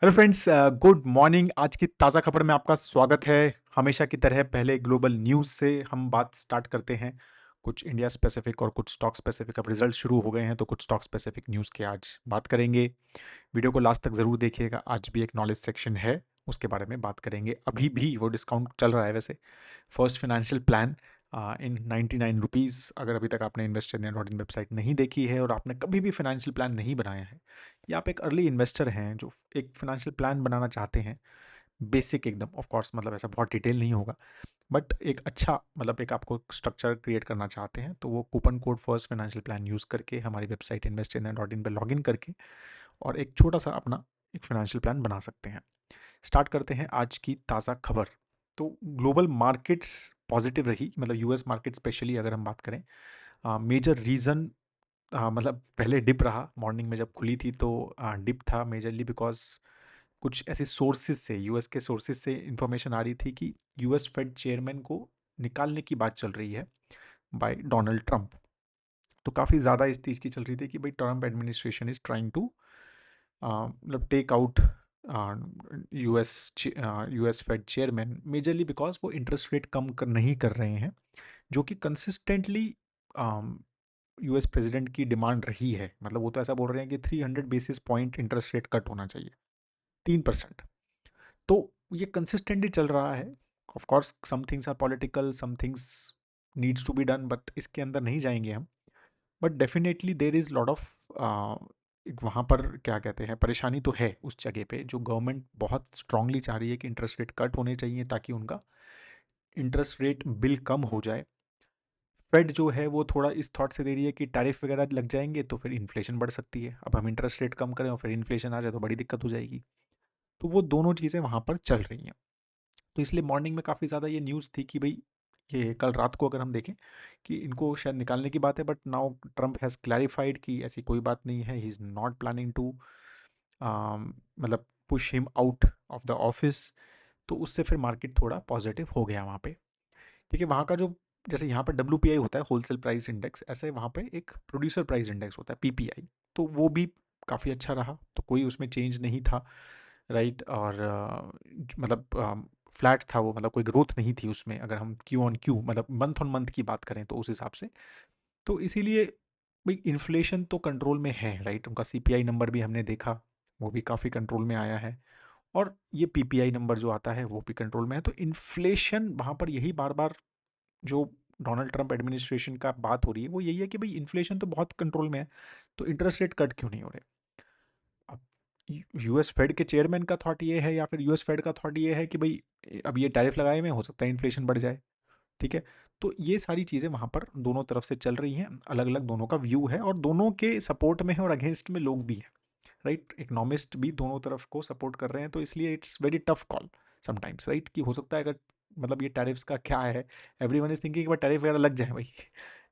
Hello friends, good morning. आज की ताज़ा खबर में आपका स्वागत है। हमेशा की तरह पहले ग्लोबल न्यूज़ से हम बात स्टार्ट करते हैं। कुछ इंडिया स्पेसिफिक और कुछ स्टॉक स्पेसिफिक। अब रिजल्ट शुरू हो गए हैं तो कुछ स्टॉक स्पेसिफिक न्यूज़ के आज बात करेंगे। वीडियो को लास्ट तक ज़रूर देखिएगा। आज भी एक नॉलेज सेक्शन है, उसके बारे में बात करेंगे। अभी भी वो डिस्काउंट चल रहा है वैसे। First financial plan in 99 rupees. अगर अभी तक आपने invest India dot in website नहीं देखी है और आपने कभी भी फाइनेंशियल प्लान नहीं बनाया है, या आप एक अर्ली इन्वेस्टर हैं जो एक फाइनेंशियल प्लान बनाना चाहते हैं, बेसिक एकदम, ऑफ कोर्स, मतलब ऐसा बहुत डिटेल नहीं होगा, बट एक अच्छा, मतलब एक आपको स्ट्रक्चर क्रिएट करना चाहते हैं, तो वो coupon code first financial plan use करके हमारी website invest India dot in पर लॉग इन करके और एक छोटा सा अपना एक फाइनेंशियल प्लान बना सकते हैं। स्टार्ट करते हैं आज की ताज़ा खबर। तो ग्लोबल मार्केट्स पॉजिटिव रही, मतलब यूएस मार्केट स्पेशली अगर हम बात करें। मेजर रीज़न, मतलब पहले डिप रहा। मॉर्निंग में जब खुली थी तो डिप था मेजरली बिकॉज कुछ ऐसे सोर्सेज से, यूएस के सोर्सेज से इंफॉर्मेशन आ रही थी कि यूएस फेड चेयरमैन को निकालने की बात चल रही है बाय डोनाल्ड ट्रंप। तो काफ़ी ज़्यादा इस चीज़ की चल रही थी कि भाई Trump administration is trying to मतलब take out US US Fed chairman, majorly because वो इंटरेस्ट रेट कम नहीं कर रहे हैं, जो कि कंसिस्टेंटली यूएस प्रेसिडेंट की डिमांड रही है। मतलब वो तो ऐसा बोल रहे हैं कि 300 basis point interest rate cut होना चाहिए, 3%। तो ये कंसिस्टेंटली चल रहा है। Of course some things are political, some things needs to be done, but इसके अंदर नहीं जाएंगे हम। But definitely there is lot of, वहाँ पर क्या कहते हैं, परेशानी तो है उस जगह पे, जो गवर्नमेंट बहुत स्ट्रांगली चाह रही है कि इंटरेस्ट रेट कट होने चाहिए ताकि उनका इंटरेस्ट रेट बिल कम हो जाए। फेड जो है वो थोड़ा इस थॉट से दे रही है कि टैरिफ वगैरह लग जाएंगे तो फिर इन्फ्लेशन बढ़ सकती है। अब हम इंटरेस्ट रेट कम करें और फिर इन्फ्लेशन आ जाए तो बड़ी दिक्कत हो जाएगी। तो वो दोनों चीज़ें वहाँ पर चल रही हैं। तो इसलिए मॉर्निंग में काफ़ी ज़्यादा ये न्यूज़ थी कि भाई ये कल रात को अगर हम देखें कि इनको शायद निकालने की बात है, but now Trump has clarified कि ऐसी कोई बात नहीं है। He is not planning to मतलब push him out of the office. तो उससे फिर मार्केट थोड़ा पॉजिटिव हो गया वहाँ पे। ठीक है, वहाँ का जो, जैसे यहाँ पर डब्ल्यू होता है होलसेल प्राइस इंडेक्स, ऐसे वहाँ पे एक प्रोड्यूसर प्राइस इंडेक्स होता है पीपीआई। तो वो भी काफ़ी अच्छा रहा, तो कोई उसमें चेंज नहीं था, राइट। और मतलब फ्लैट था वो, मतलब कोई ग्रोथ नहीं थी उसमें, अगर हम क्यू ऑन क्यू, मतलब मंथ ऑन मंथ की बात करें तो उस हिसाब से। तो इसीलिए भाई इन्फ्लेशन तो कंट्रोल में है, राइट। उनका सीपीआई नंबर भी हमने देखा, वो भी काफ़ी कंट्रोल में आया है। और ये पीपीआई नंबर जो आता है वो भी कंट्रोल में है। तो इन्फ्लेशन वहाँ पर यही बार बार जो डोनाल्ड ट्रंप एडमिनिस्ट्रेशन का बात हो रही है वो यही है कि भाई इन्फ्लेशन तो बहुत कंट्रोल में है, तो इंटरेस्ट रेट कट क्यों नहीं हो रहे। अब यूएस फेड के चेयरमैन का थॉट ये है, या फिर यूएस फेड का थॉट ये है कि भाई अब ये टैरिफ लगाए हुए हैं, हो सकता है इन्फ्लेशन बढ़ जाए। ठीक है, तो ये सारी चीज़ें वहाँ पर दोनों तरफ से चल रही हैं। अलग अलग दोनों का व्यू है और दोनों के सपोर्ट में है और अगेंस्ट में लोग भी हैं, राइट। इकोनॉमिस्ट भी दोनों तरफ को सपोर्ट कर रहे हैं, तो इसलिए it's very tough call sometimes, right. कि हो सकता है अगर, मतलब ये टैरिफ्स का क्या है, एवरीवन इज थिंकिंग कि टैरिफ वगैरह लग जाए भाई।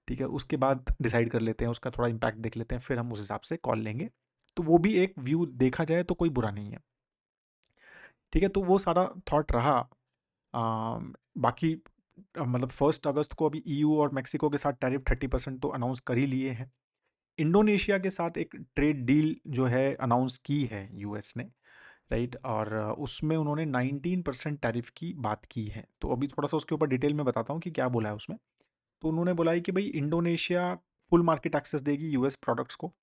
ठीक है, उसके बाद डिसाइड कर लेते हैं, उसका थोड़ा इम्पैक्ट देख लेते हैं, फिर हम उस हिसाब से कॉल लेंगे। तो वो भी एक व्यू देखा जाए तो कोई बुरा नहीं है। ठीक है, तो वो सारा थॉट रहा। बाकी मतलब 1 अगस्त को अभी ईयू और मेक्सिको के साथ टैरिफ 30% तो अनाउंस कर ही लिए हैं। इंडोनेशिया के साथ एक ट्रेड डील जो है अनाउंस की है यूएस ने, राइट। और उसमें उन्होंने 19% टैरिफ की बात की है। तो अभी थोड़ा सा उसके ऊपर डिटेल में बताता हूँ कि क्या बोला है उसमें। तो उन्होंने बोला है कि भाई इंडोनेशिया फुल मार्केट एक्सेस देगी यूएस प्रोडक्ट्स को,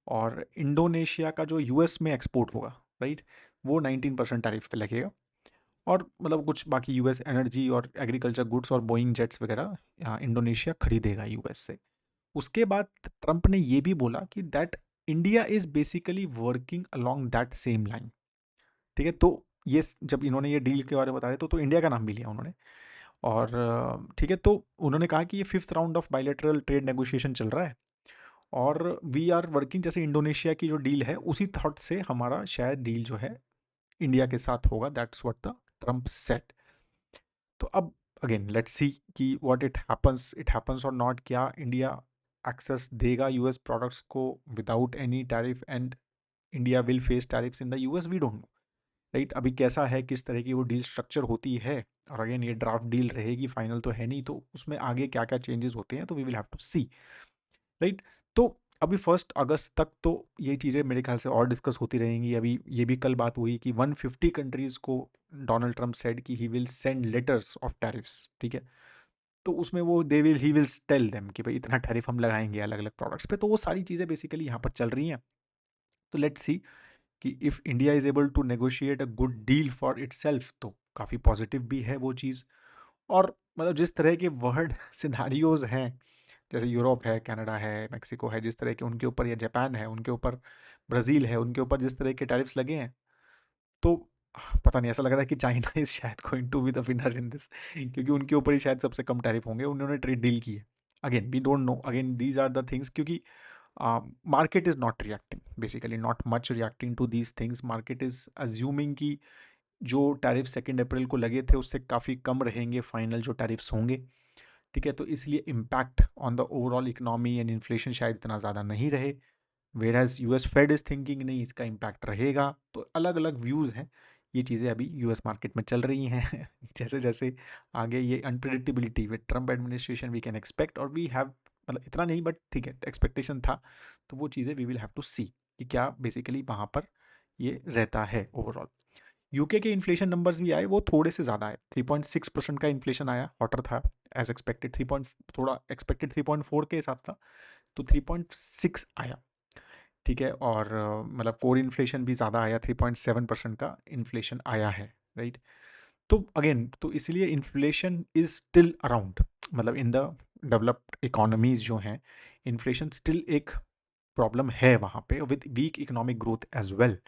और इंडोनेशिया का जो यूएस में एक्सपोर्ट होगा, राइट, वो 19% टैरिफ पे लगेगा। और मतलब कुछ बाकी यूएस एनर्जी और एग्रीकल्चर गुड्स और बोइंग जेट्स वगैरह इंडोनेशिया खरीदेगा यूएस से। उसके बाद ट्रंप ने ये भी बोला कि that India is basically working along that same line. ठीक है, तो ये जब इन्होंने ये डील के बारे में बताया तो इंडिया का नाम भी लिया उन्होंने। और ठीक है, तो उन्होंने कहा कि ये 5th round of bilateral trade negotiation चल रहा है, और वी आर वर्किंग, जैसे इंडोनेशिया की जो डील है उसी थॉट से हमारा शायद डील जो है इंडिया के साथ होगा। That's what the Trump set. तो अब अगेन लेट्स सी कि व्हाट इट हैपन्स और नॉट। क्या इंडिया एक्सेस देगा यूएस प्रोडक्ट्स को without any tariff, and India will face tariffs in the US, we don't know, right. अभी कैसा है, किस तरह की वो डील स्ट्रक्चर होती है, और अगेन ये ड्राफ्ट डील रहेगी, फाइनल तो है नहीं, तो उसमें आगे क्या क्या चेंजेस होते हैं तो we will have to see, right. तो अभी 1 अगस्त तक तो ये चीज़ें मेरे ख्याल से और डिस्कस होती रहेंगी। अभी ये भी कल बात हुई कि 150 कंट्रीज़ को डोनाल्ड ट्रम्प सेड कि he will send letters of tariffs, ठीक है? तो उसमें वो they will he will tell them कि भाई इतना टैरिफ हम लगाएँगे अलग-अलग प्रोडक्ट्स पे। तो वो सारी चीज़ें बेसिकली यहाँ पर चल रही हैं। तो लेट्स सी कि if India is able to negotiate a good deal for itself, तो काफ़ी पॉजिटिव भी है वो चीज़। और मतलब जिस तरह के वर्ल्ड सिनेरियोज़ हैं, जैसे यूरोप है, कनाडा है, मेक्सिको है, जिस तरह के उनके ऊपर, या जापान है, उनके ऊपर, ब्राज़ील है, उनके ऊपर जिस तरह के टैरिफ्स लगे हैं, तो पता नहीं, ऐसा लग रहा है कि चाइना इज़ शायद going to be the winner in this, क्योंकि उनके ऊपर ही शायद सबसे कम टैरिफ होंगे, उन्होंने ट्रेड डील की है। Again we don't know, again these are the things, क्योंकि market is not reacting, basically not much reacting to these things. Market is assuming कि जो टैरिफ 2 अप्रैल को लगे थे उससे काफ़ी कम रहेंगे फाइनल जो टैरिफ्स होंगे, ठीक है? तो इसलिए impact on the overall economy and inflation शायद इतना ज़्यादा नहीं रहे। Whereas US Fed is thinking नहीं, इसका इम्पैक्ट रहेगा। तो अलग-अलग व्यूज़ हैं। ये चीज़ें अभी यूएस मार्केट में चल रही हैं। जैसे-जैसे आगे ये unpredictability with Trump administration we can expect, और वी हैव, मतलब इतना नहीं बट ठीक है, एक्सपेक्टेशन था। तो वो चीज़ें वी विल हैव टू सी कि क्या बेसिकली वहाँ पर ये रहता है ओवरऑल। यूके के इन्फ्लेशन नंबर्स भी आए, वो थोड़े से ज़्यादा आए। 3.6% का इन्फ्लेशन आया, हॉटर था एज एक्सपेक्टेड। 3 पॉइंट, थोड़ा एक्सपेक्टेड 3.4 के हिसाब था, तो 3.6 आया, ठीक है? और मतलब कोर इन्फ्लेशन भी ज़्यादा आया, 3.7% का इन्फ्लेशन आया है, राइट? तो अगेन, तो इसलिए इन्फ्लेशन इज स्टिल अराउंड, मतलब इन द डेवलप्ड इकोनॉमीज जो हैं, इन्फ्लेशन स्टिल एक प्रॉब्लम है वहाँ पे, with weak economic growth as well,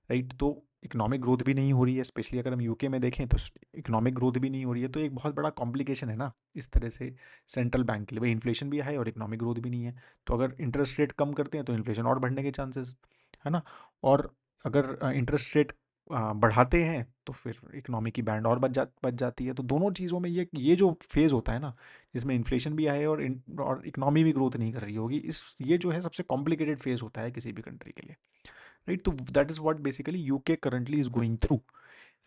right? तो इकोनॉमिक ग्रोथ भी नहीं हो रही है, स्पेशली अगर हम यूके में देखें तो इकोनॉमिक ग्रोथ भी नहीं हो रही है, तो एक बहुत बड़ा कॉम्प्लिकेशन है ना इस तरह से सेंट्रल बैंक के लिए। भाई इन्फ्लेशन भी है और इकोनॉमिक ग्रोथ भी नहीं है, तो अगर इंटरेस्ट रेट कम करते हैं तो इन्फ्लेशन और बढ़ने के चांसेस है ना। और अगर इंटरेस्ट रेट बढ़ाते हैं तो फिर इकोनॉमी की बैंड और बच जाती है। तो दोनों चीज़ों में ये जो फेज़ होता है ना, जिसमें इन्फ्लेशन भी आए और इकोनॉमी भी ग्रोथ नहीं कर रही होगी, इस ये जो है सबसे कॉम्प्लिकेटेड फेज़ होता है किसी भी कंट्री के लिए, राइट? तो that is what basically UK currently is going through,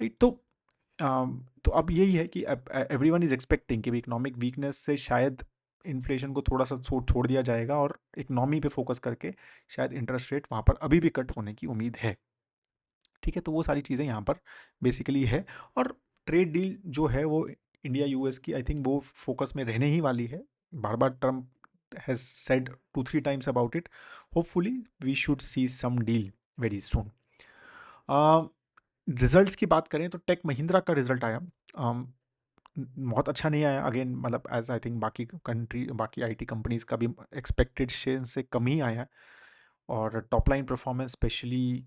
right? तो अब यही है कि एवरीवन इज एक्सपेक्टिंग कि इकोनॉमिक वीकनेस से शायद इन्फ्लेशन को थोड़ा सा छोड़ दिया जाएगा, और इकोनॉमी पे फोकस करके शायद इंटरेस्ट रेट वहाँ पर अभी भी कट होने की उम्मीद है, ठीक है? तो वो सारी चीज़ें यहाँ पर बेसिकली है। और ट्रेड डील जो है वो इंडिया यूएस की, आई थिंक वो फोकस में रहने ही वाली है। बार बार Trump has said 2-3 times about it. Hopefully we should see some deal very soon. Results की बात करें तो टेक महिंद्रा का रिजल्ट आया, बहुत अच्छा नहीं आया। अगेन मतलब एज आई थिंक बाकी आईटी कंपनीज का भी एक्सपेक्टेड से कम ही आया। और टॉप लाइन परफॉर्मेंस स्पेशली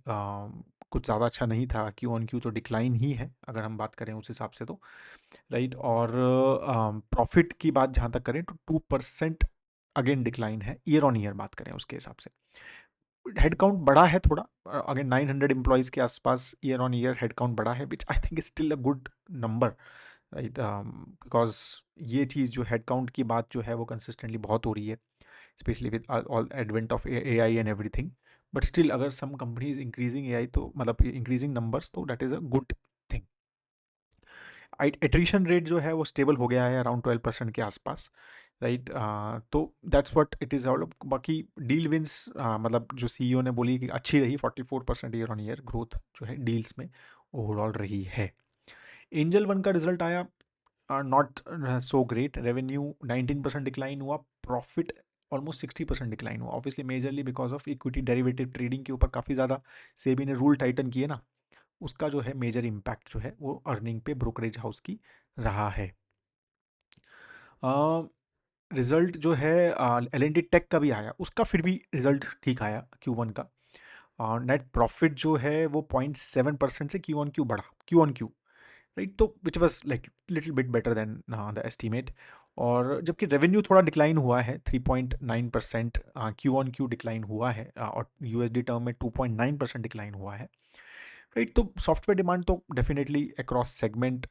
कुछ ज़्यादा अच्छा नहीं था। क्यू ऑन क्यू तो डिक्लाइन ही है अगर हम बात करें उस हिसाब से, तो राइट। और प्रॉफिट की बात जहाँ तक करें तो 2% अगेन डिक्लाइन है, ईयर ऑन ईयर बात करें उसके हिसाब से। हेड काउंट बढ़ा है थोड़ा, अगेन 900 एम्प्लॉयज़ के आसपास year on year head count बढ़ा है, which I think still a good number, right? Because ये चीज़ जो हेड काउंट की बात जो है वो कंसिस्टेंटली बहुत हो रही है, specially with all advent of A I and everything. But still अगर सम कंपनीज इंक्रीजिंग ए आई, तो मतलब इंक्रीजिंग नंबर्स, तो that is a good thing. Attrition rate जो है वो स्टेबल हो गया है अराउंड 12% के आसपास, राइट? तो that's what it is all. बाकी डील विंस, मतलब जो सीईओ ने बोली कि अच्छी रही, 44% ईयर ऑन ईयर ग्रोथ जो है डील्स में ओवरऑल रही है। एंजल वन का रिजल्ट आया, not so great. Revenue 19% decline हुआ, प्रॉफिट ऑलमोस्ट 60% डिक्लाइन हुआ, obviously majorly because of equity derivative trading के ऊपर काफ़ी ज़्यादा सेबी ने रूल टाइटन किए ना, उसका जो है मेजर इम्पैक्ट जो है वो अर्निंग पे ब्रोकरेज हाउस की रहा है। रिजल्ट जो है एल एन टी टेक का भी आया, उसका फिर भी रिजल्ट ठीक आया Q1 का। नेट प्रॉफिट जो है वो 0.7% से क्यू ऑन क्यू बढ़ा, क्यू ऑन क्यू, राइट? तो which was like little bit better than the estimate. और जबकि रेवेन्यू थोड़ा डिक्लाइन हुआ है, 3.9% क्यू ऑन क्यू डिक्लाइन हुआ है, और यूएसडी टर्म में 2.9% डिक्लाइन हुआ है, राइट? तो सॉफ्टवेयर डिमांड तो डेफिनेटली अक्रॉस सेगमेंट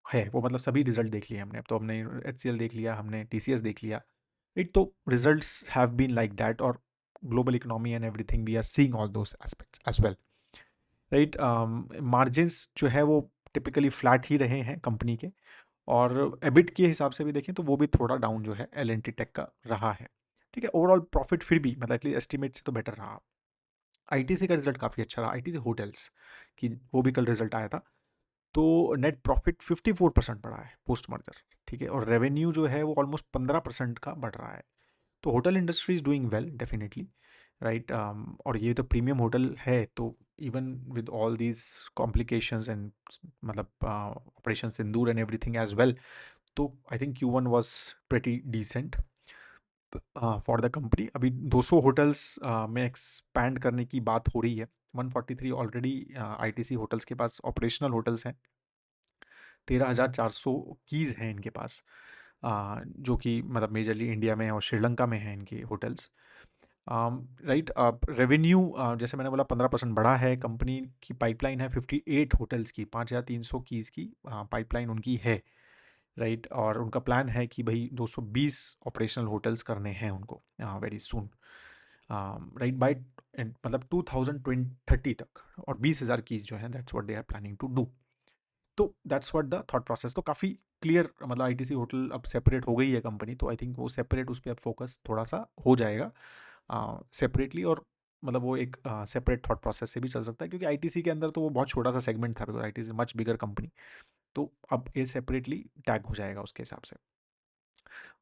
है, वो मतलब सभी रिजल्ट देख लिए हमने। अब तो हमने एच देख लिया, हमने टीसीएस देख लिया, राइट? तो results have been like that, और global economy and everything we are seeing all those aspects as well, right? Margins जो है वो टिपिकली फ्लैट ही रहे हैं कंपनी के। और एबिट के हिसाब से भी देखें तो वो भी थोड़ा डाउन जो है एल एन टी टेक का रहा है। ठीक है। ओवरऑल प्रॉफिट फिर भी मतलब एटलीस्ट एस्टिमेट से तो बेटर रहा। आईटीसी का रिजल्ट काफ़ी अच्छा रहा, आईटीसी होटल्स की, वो भी कल रिजल्ट आया था। तो नेट प्रॉफिट 54% बढ़ा है पोस्ट मर्जर, ठीक है, और रेवेन्यू जो है वो ऑलमोस्ट 15% का बढ़ रहा है। तो hotel industry is doing well definitely, right. और ये तो प्रीमियम होटल है, तो even with all these complications and मतलब operation Sindoor and everything as well, तो I think Q1 was pretty decent for the company. अभी 200 होटल्स में एक्सपैंड करने की बात हो रही है। 143 ऑलरेडी आईटीसी होटल्स के पास ऑपरेशनल होटल्स हैं, 13,400 कीज़ हैं इनके पास, जो कि मतलब मेजरली इंडिया में और श्रीलंका में हैं इनके होटल्स, राइट। रेवेन्यू जैसे मैंने बोला 15% बढ़ा है। कंपनी की पाइपलाइन है 58 होटल्स की, 5,300 कीज़ की पाइपलाइन उनकी है, राइट। और उनका प्लान है कि भाई 220 ऑपरेशनल होटल्स करने हैं उनको वेरी सून, राइट, बाय मतलब 2030 तक, और 20,000 कीज़ जो है that's what they are planning to do. तो that's what the thought process. तो काफ़ी क्लियर, मतलब आईटीसी होटल अब सेपरेट हो गई है कंपनी, तो आई थिंक वो सेपरेट, उस पर अब फोकस थोड़ा सा हो जाएगा सेपरेटली, और मतलब वो एक सेपरेट थॉट प्रोसेस से भी चल सकता है, क्योंकि आईटीसी के अंदर तो वो बहुत छोटा सा सेगमेंट था, because ITC much bigger company. तो अब ये सेपरेटली टैग हो जाएगा उसके हिसाब से।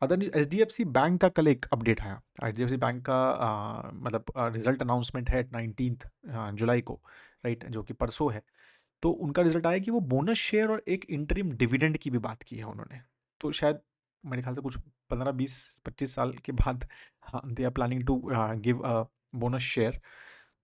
अदर न्यूज, एचडीएफसी बैंक का कल एक अपडेट आया। एचडीएफसी बैंक का मतलब रिजल्ट अनाउंसमेंट है 19 जुलाई को, राइट, जो कि परसों है। तो उनका रिजल्ट आया कि वो बोनस शेयर और एक इंटरिम डिविडेंड की भी बात की है उन्होंने। तो शायद मेरे ख्याल से कुछ 15 20 25 साल के बाद they are planning to give a bonus share.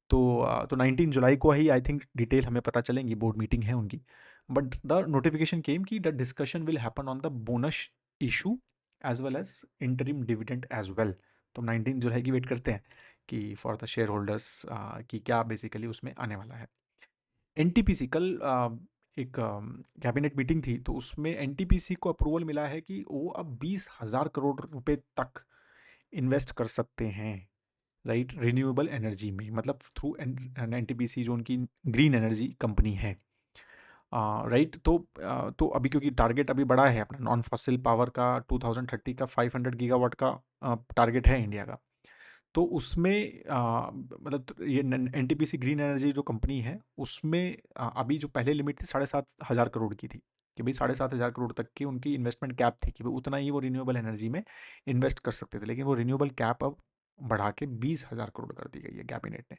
तो 19 जुलाई को ही आई थिंक डिटेल हमें पता चलेंगी, बोर्ड मीटिंग है उनकी। बट द नोटिफिकेशन केम कि the discussion will happen on the bonus issue as well as interim dividend as well. तो 19 जुलाई की वेट करते हैं कि फॉर द शेयर होल्डर्स की क्या बेसिकली उसमें आने वाला है। एनटीपीसी कल एक कैबिनेट मीटिंग थी, तो उसमें एनटीपीसी को अप्रूवल मिला है कि वो अब 20,000 करोड़ रुपए तक इन्वेस्ट कर सकते हैं, राइट, रिन्यूएबल एनर्जी में, मतलब थ्रू एनटीपीसी जो उनकी ग्रीन एनर्जी कंपनी है, राइट। तो अभी क्योंकि टारगेट अभी बड़ा है अपना नॉन फॉसिल पावर का, 2030 का 500 गीगावाट का टारगेट है इंडिया का। तो उसमें मतलब ये एनटीपीसी ग्रीन एनर्जी जो कंपनी है उसमें अभी जो पहले लिमिट थी 7,500 करोड़ की थी, कि भाई 7,500 करोड़ तक की उनकी इन्वेस्टमेंट कैप थी, कि भाई उतना ही वो रिन्यूएबल एनर्जी में इन्वेस्ट कर सकते थे। लेकिन वो रिन्यूएबल कैप अब बढ़ा के 20,000 करोड़ कर दी गई है कैबिनेट ने,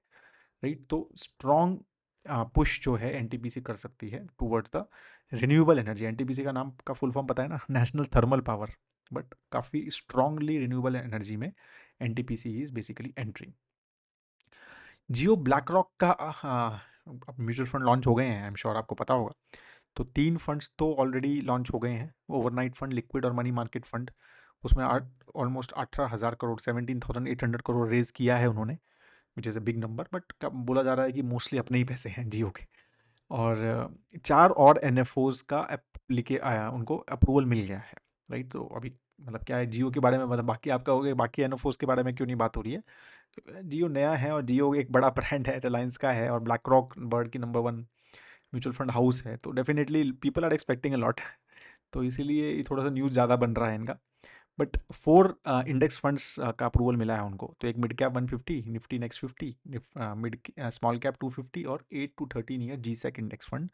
राइट। तो स्ट्रॉन्ग पुश जो है एनटीपीसी कर सकती है towards the renewable energy. NTPC का नाम का फुल फॉर्म पता है ना, नेशनल थर्मल पावर, बट काफ़ी स्ट्रांगली रिन्यूएबल एनर्जी में NTPC is basically entry. Jio black rock का अब म्यूचुअल फंड लॉन्च हो गए हैं, आई एम श्योर आपको पता होगा। तो 3 फंड्स तो ऑलरेडी लॉन्च हो गए हैं, ओवरनाइट फंड, लिक्विड और मनी मार्केट फंड। उसमें ऑलमोस्ट 18,000 करोड़, 17,800 करोड़ रेज किया है उन्होंने, which is a big number, but बोला जा रहा है कि मोस्टली अपने ही पैसे हैं जियो के। और 4 और एनएफओज का एप्लीके आया, उनको अप्रूवल मिल गया है, राइट। तो अभी मतलब क्या है जियो के बारे में, मतलब बाकी आप कहोगे बाकी एनएफओज के बारे में क्यों नहीं बात हो रही है। तो जियो नया है, और जियो एक बड़ा ब्रांड है, रिलायंस का है, और ब्लैक रॉक वर्ल्ड की नंबर 1 म्यूचुअल फंड हाउस है, तो definitely people are expecting a lot. तो इसीलिए ये थोड़ा सा न्यूज़ ज़्यादा बन रहा है इनका। बट 4 इंडेक्स फंड्स का अप्रूवल मिला है उनको। तो एक mid cap 150, Nifty next 50, mid small cap 250, और 8 to 13 year G-sec index fund.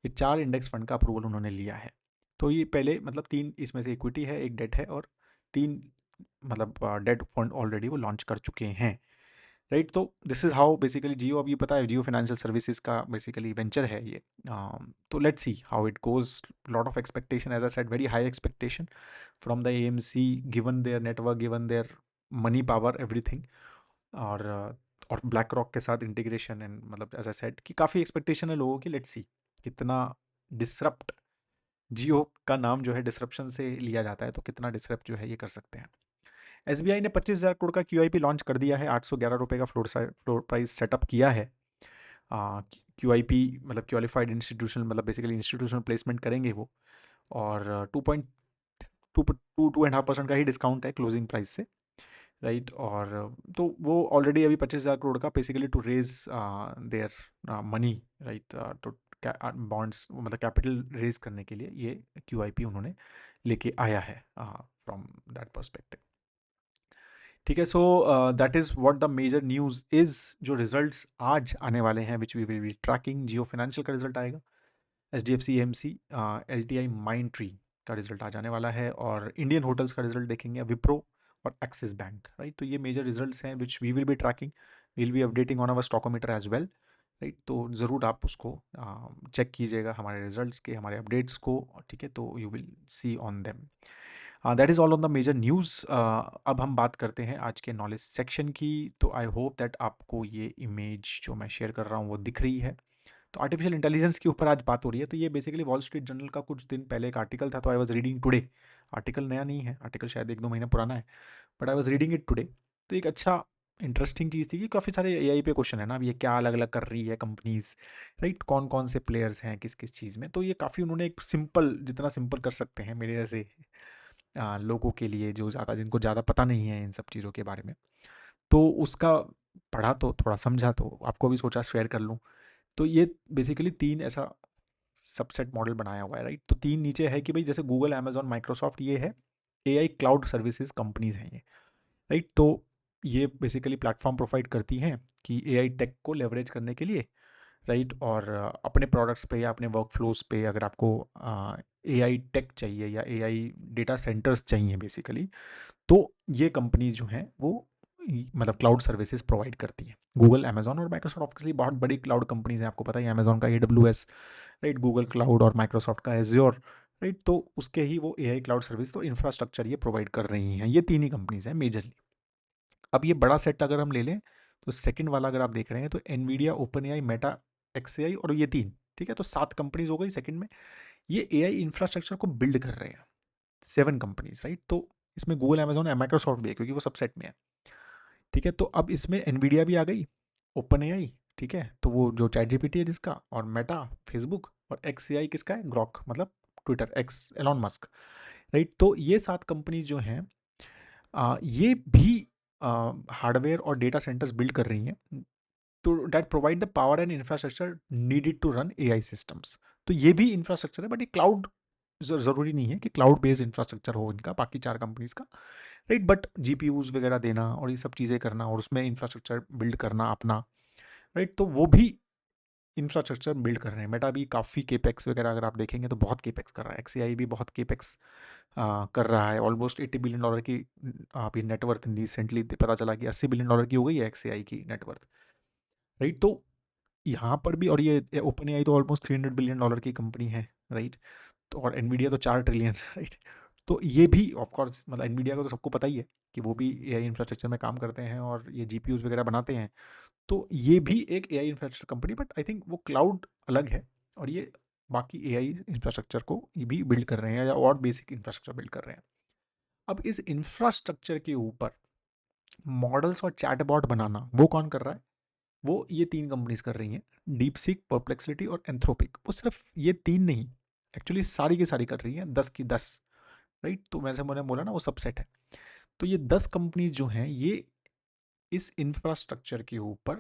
ये 4 इंडेक्स फंड का अप्रूवल उन्होंने लिया है। तो ये पहले मतलब 3 इसमें से इक्विटी है, एक डेट है, और 3 मतलब डेट फंड ऑलरेडी वो लॉन्च कर चुके हैं, राइट। तो this is how basically Jio, अब ये पता है जियो फाइनेंशियल सर्विसेज का बेसिकली वेंचर है ये। तो let's see how it goes. Lot of expectation, as I said, very high expectation from the AMC, given their network, given their money power, everything. और और ब्लैक रॉक के साथ integration and मतलब as I said कि काफ़ी expectation है लोगों की। लेट्स सी कितना डिसरप्ट, जियो का नाम जो है डिसरप्शन से लिया जाता है, तो कितना डिसरप्ट जो है ये कर सकते हैं। एसबीआई ने 25,000 करोड़ का क्यूआईपी लॉन्च कर दिया है, 811 रुपये का फ्लोर प्राइस सेटअप किया है। क्यूआईपी मतलब क्वालिफाइड इंस्टीट्यूशनल, मतलब बेसिकली इंस्टीट्यूशनल प्लेसमेंट करेंगे वो। और 2.2 2.5% का ही डिस्काउंट है क्लोजिंग प्राइस से, राइट। और तो वो ऑलरेडी अभी 25,000 करोड़ का basically to raise their money, right, तो बॉन्ड्स मतलब कैपिटल रेज करने के लिए ये क्यूआईपी उन्होंने लेके आया है फ्रॉम दैट पर्सपेक्टिव। ठीक है, so that is what the major news is. जो रिजल्ट्स आज आने वाले हैं which we will be tracking, Jio financial का रिजल्ट आएगा, एचडीएफसी एएमसी, एलटीआई माइंड ट्री का रिजल्ट आ जाने वाला है, और इंडियन होटल्स का रिजल्ट देखेंगे, विप्रो और एक्सिस बैंक, राइट। तो ये मेजर रिजल्ट्स हैं which we will be tracking, will be updating on our Stockometer as well, right. तो ज़रूर आप उसको चेक कीजिएगा, हमारे रिजल्ट्स के, हमारे अपडेट्स को, ठीक है, तो you will see on them. That is all on the major news. अब हम बात करते हैं आज के नॉलेज सेक्शन की। तो आई होप दैट आपको ये इमेज जो मैं शेयर कर रहा हूँ वो दिख रही है। तो आर्टिफिशियल इंटेलिजेंस के ऊपर आज बात हो रही है। तो ये बेसिकली वॉल स्ट्रीट जर्नल का कुछ दिन पहले एक आर्टिकल था, तो I was reading today. Article नया नहीं है, आर्टिकल शायद 1-2 महीने पुराना है, but I was reading it today. तो एक अच्छा इंटरेस्टिंग चीज़ थी कि काफ़ी सारे एआई पे क्वेश्चन है ना, अब ये क्या अलग अलग कर रही है कंपनीज, राइट, कौन कौन से प्लेयर्स हैं किस किस चीज़ में। तो ये काफ़ी उन्होंने एक सिंपल, जितना सिंपल कर सकते हैं मेरे जैसे लोगों के लिए, जो ज़्यादा, जिनको ज़्यादा पता नहीं है इन सब चीज़ों के बारे में, तो उसका पढ़ा, तो थोड़ा समझा, तो आपको भी सोचा शेयर कर लूँ। तो ये बेसिकली 3 ऐसा सबसेट मॉडल बनाया हुआ है, राइट। तो 3 नीचे है कि भाई जैसे गूगल, अमेज़न, माइक्रोसॉफ्ट, ये है एआई क्लाउड सर्विसेज कंपनीज़ हैं ये, राइट। तो ये बेसिकली प्लेटफ़ॉर्म प्रोवाइड करती हैं कि एआई टेक को लेवरेज करने के लिए, राइट। और अपने प्रोडक्ट्स पे या अपने वर्क फ्लोज पे अगर आपको एआई टेक चाहिए या एआई डेटा सेंटर्स चाहिए बेसिकली, तो ये कंपनीज जो हैं वो मतलब क्लाउड सर्विसेज प्रोवाइड करती हैं। गूगल, अमेजॉन और माइक्रोसॉफ्ट ऑब्वियसली बहुत बड़ी क्लाउड कंपनीज हैं, आपको पता ही है, अमेजॉन का AWS, राइट, गूगल क्लाउड, और माइक्रोसॉफ्ट का एज्योर, राइट। तो उसके ही वो एआई क्लाउड सर्विस, तो इंफ्रास्ट्रक्चर ये प्रोवाइड कर रही हैं। ये 3 ही कंपनीज हैं मेजरली। अब ये बड़ा सेट अगर हम ले लें, तो सेकंड वाला अगर आप देख रहे हैं, तो Nvidia, open AI, Meta, XAI, और ये 3, ठीक है। तो 7 कंपनीज हो गई सेकंड में। ये एआई इंफ्रास्ट्रक्चर को बिल्ड कर रहे हैं, 7 कंपनीज, राइट। तो इसमें गूगल, अमेजॉन, माइक्रोसॉफ्ट भी है क्योंकि वो सबसेट में है, ठीक है। तो अब इसमें एनवीडिया भी आ गई, ओपन एआई, ठीक है, तो वो जो चैट जीपीटी है जिसका, और मेटा, फेसबुक, और एक्स एआई किसका है, ग्रॉक, मतलब Twitter, x, Elon Musk, right. तो ये 7 कंपनीज जो हैं, ये भी हार्डवेयर और डेटा सेंटर्स बिल्ड कर रही हैं, तो that provide the power and infrastructure needed to run AI systems. तो ये भी इंफ्रास्ट्रक्चर है, बट ये क्लाउड, ज़रूरी नहीं है कि क्लाउड बेस्ड इंफ्रास्ट्रक्चर हो इनका, बाकी 4 कंपनीज का, राइट। बट जीपीयूज वगैरह देना और ये सब चीज़ें करना और उसमें इंफ्रास्ट्रक्चर बिल्ड करना अपना, राइट। तो वो भी इंफ्रास्ट्रक्चर बिल्ड कर रहे हैं। मेटा भी काफ़ी केपेक्स वगैरह अगर आप देखेंगे तो बहुत केपेक्स कर रहा है। एक्सीआई भी बहुत केपेक्स कर रहा है। ऑलमोस्ट $80 बिलियन की अभी नेटवर्थ रिसेंटली पता चला कि $80 बिलियन की हो गई है एक्सीआई की नेटवर्थ, राइट। तो यहाँ पर भी, और ये ओपन एआई तो ऑलमोस्ट $300 बिलियन की कंपनी है, राइट। तो और एनवीडिया तो 4 ट्रिलियन, राइट। तो ये भी ऑफ कोर्स, मतलब एनवीडिया का तो सबको पता ही है कि वो भी एआई इंफ्रास्ट्रक्चर में काम करते हैं और ये जीपीयूज वगैरह बनाते हैं। तो ये भी एक AI infrastructure company, but I think वो क्लाउड अलग है, और ये बाकी एआई इंफ्रास्ट्रक्चर को ये भी बिल्ड कर रहे हैं, या और बेसिक इंफ्रास्ट्रक्चर बिल्ड कर रहे हैं। अब इस इंफ्रास्ट्रक्चर के ऊपर मॉडल्स और चैटबॉट बनाना वो कौन कर रहा है? वो ये 3 कंपनीज कर रही हैं, डीपसीक, परप्लेक्सिटी और एंथ्रोपिक। वो सिर्फ ये 3 नहीं, एक्चुअली सारी की सारी कर रही हैं, 10 की 10, राइट। तो वैसे मैंने बोला ना वो सबसेट है। तो ये 10 कंपनीज जो हैं, ये इस इंफ्रास्ट्रक्चर के ऊपर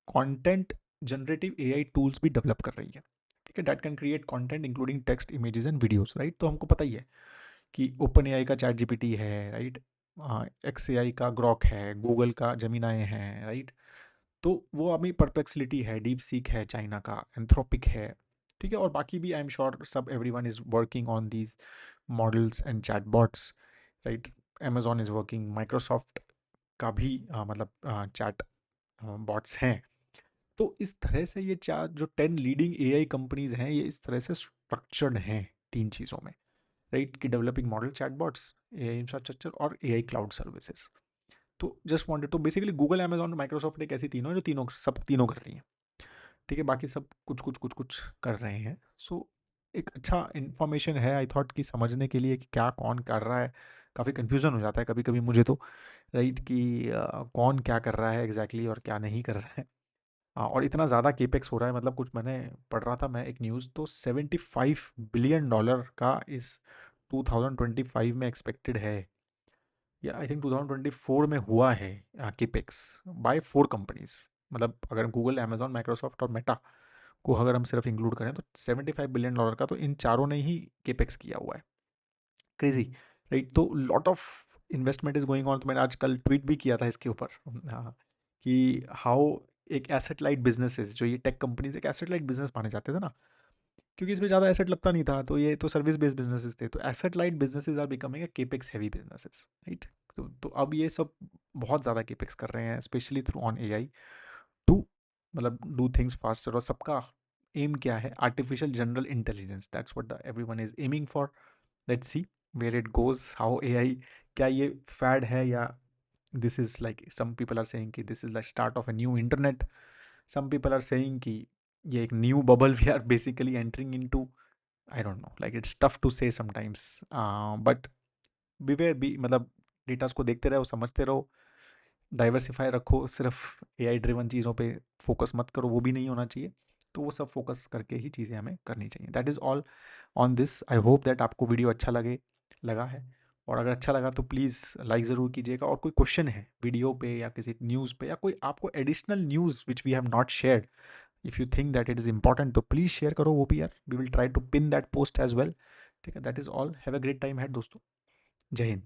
कंटेंट जनरेटिव एआई टूल्स भी डेवलप कर रही है, ठीक है, that can create content including text, images and videos, right. तो हमको पता ही है कि ओपन एआई का चैट जीपीटी है, राइट, एक्स एआई का ग्रॉक है, गूगल का जेमिनाई है, राइट। तो वो अभी परप्लेक्सिटी है, डीप सीक है चाइना का, एंथ्रोपिक है, ठीक है। और बाकी भी आई एम श्योर सब everyone is working on these models and chatbots, right. Amazon is working, Microsoft का भी मतलब चैट बॉट्स हैं। तो इस तरह से ये 4 जो 10 लीडिंग एआई कंपनीज हैं, ये इस तरह से स्ट्रक्चर्ड हैं 3 चीज़ों में, राइट, कि developing model, chatbots, AI infrastructure और एआई क्लाउड सर्विसेज। तो जस्ट वांटेड, तो बेसिकली गूगल, अमेजॉन, माइक्रोसॉफ्ट एक ऐसी तीनों है जो तीनों, सब तीनों कर रही हैं, ठीक है। बाकी सब कुछ कुछ कुछ कुछ कर रहे हैं। सो एक अच्छा इन्फॉर्मेशन है, आई थॉट, कि समझने के लिए कि क्या कौन कर रहा है। काफ़ी कन्फ्यूज़न हो जाता है कभी कभी मुझे तो, राइट, कि कौन क्या कर रहा है एग्जैक्टली और क्या नहीं कर रहा है। और इतना ज़्यादा केपेक्स हो रहा है, मतलब कुछ मैंने पढ़ रहा था मैं एक न्यूज़, तो $75 बिलियन का इस 2025 में एक्सपेक्टेड है, या आई थिंक 2024 में हुआ है केपेक्स, बाय 4 कंपनीज। मतलब अगर गूगल, अमेजॉन, माइक्रोसॉफ्ट और मेटा को अगर हम सिर्फ इंक्लूड करें, तो $75 बिलियन का तो इन चारों ने ही केपेक्स किया हुआ है। Crazy, right. तो lot of investment is going on, तो मैंने आज कल ट्वीट भी किया था इसके ऊपर, हाँ, कि हाउ एक एसेट लाइट बिजनेसेस, जो ये टेक कंपनीज एक एसेट लाइट बिजनेस माने जाते थे ना, क्योंकि इसमें ज़्यादा एसेट लगता नहीं था, तो ये तो सर्विस बेस्ड बिजनेसेस थे, तो asset light businesses are becoming a capex heavy businesses, right. तो अब ये सब बहुत ज़्यादा केपेक्स कर रहे हैं, specially through on AI, to मतलब डू थिंग्स फास्टर। और सबका एम क्या है? Artificial general intelligence, that's what the everyone is aiming for. Let's see where it goes, how AI, क्या ये फैड है, या this is like, some people are saying कि this is the start of a new internet, some people are saying कि ये एक new bubble we are basically entering into. I don't know, like it's tough to say sometimes, but beware be, मतलब datas को देखते रहो, समझते रहो, diversify रखो, सिर्फ एआई ड्रिवन चीज़ों पे फोकस मत करो, वो भी नहीं होना चाहिए। तो वो सब फोकस करके ही चीज़ें हमें करनी चाहिए। That is all on this. I hope that आपको वीडियो अच्छा लगा है, और अगर अच्छा लगा तो प्लीज़ लाइक ज़रूर कीजिएगा। और कोई क्वेश्चन है वीडियो पे या किसी न्यूज़ पे, या कोई आपको additional news which we have not shared, if you think that it is important, तो प्लीज़ शेयर करो वो भी यार, we will try to pin that post as well. ठीक है, that is all. Have a great time है दोस्तों। जय हिंद।